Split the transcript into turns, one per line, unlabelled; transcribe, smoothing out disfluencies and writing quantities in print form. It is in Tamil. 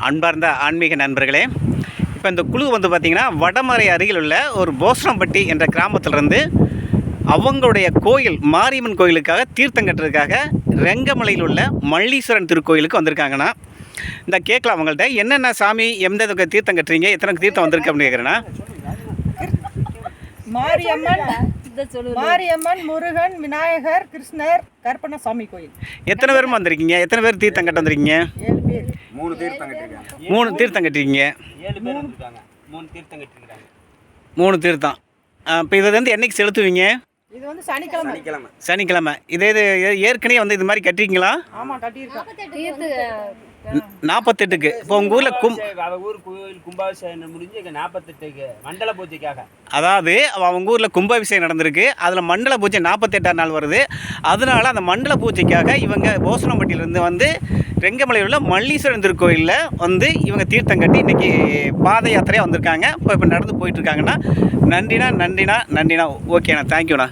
அன்பார்ந்த ஆன்மீக நண்பர்களே, இப்போ இந்த குழு வந்து பார்த்திங்கன்னா வடமறை அருகில் உள்ள ஒரு போசனம்பட்டி என்ற கிராமத்திலிருந்து அவங்களுடைய கோயில் மாரியம்மன் கோயிலுக்காக தீர்த்தம் கட்டுறதுக்காக ரெங்கமலையில் உள்ள மல்லீஸ்வரன் திருக்கோயிலுக்கு வந்திருக்காங்கண்ணா. இந்த கேட்கலாம் அவங்கள்ட்ட என்னென்ன சாமி எந்த தீர்த்தம் கட்டுறீங்க, எத்தனை தீர்த்தம் வந்திருக்கு அப்படின்னு கேட்குறேன்னா.
மாரியம்மன், முருகன், விநாயகர், கிருஷ்ணர், கருப்பண்ணசாமி கோயில்.
எத்தனை பேரும் வந்திருக்கீங்க? எத்தனை பேர் தீர்த்தம் கட்ட வந்திருக்கீங்க?
7 பேர்.
3 தீர்த்தம் கட்டிருக்கீங்க. 3 தீர்த்தம். இப்போ இதை வந்து என்னைக்கு செலுத்துவீங்க?
இது வந்து
சனிக்கிழமை. இதே ஏற்கனவே வந்து இது மாதிரி கட்டிருக்கீங்களா?
ஆமாம், கட்டியிருக்கோம்.
48க்கு. இப்போ உங்கள் ஊரில்
கோயில் கும்பாபிஷேகம் முடிஞ்சு 48க்கு மண்டல பூஜைக்காக.
அதாவது அவங்க ஊரில் கும்பாபிஷேகம் நடந்திருக்கு. அதில் மண்டல பூஜை 48ஆம் நாள் வருது. அதனால் அந்த மண்டல பூஜைக்காக இவங்க போசனம்பட்டியிலேருந்து வந்து ரெங்கமலையில் உள்ள மல்லீஸ்வரன் திருக்கோயிலில் வந்து இவங்க தீர்த்தம் கட்டி இன்றைக்கி பாத யாத்திரையாக வந்திருக்காங்க. இப்போ நடந்து போயிட்டுருக்காங்கண்ணா. நன்றிண்ணா. ஓகேண்ணா, தேங்க்யூண்ணா.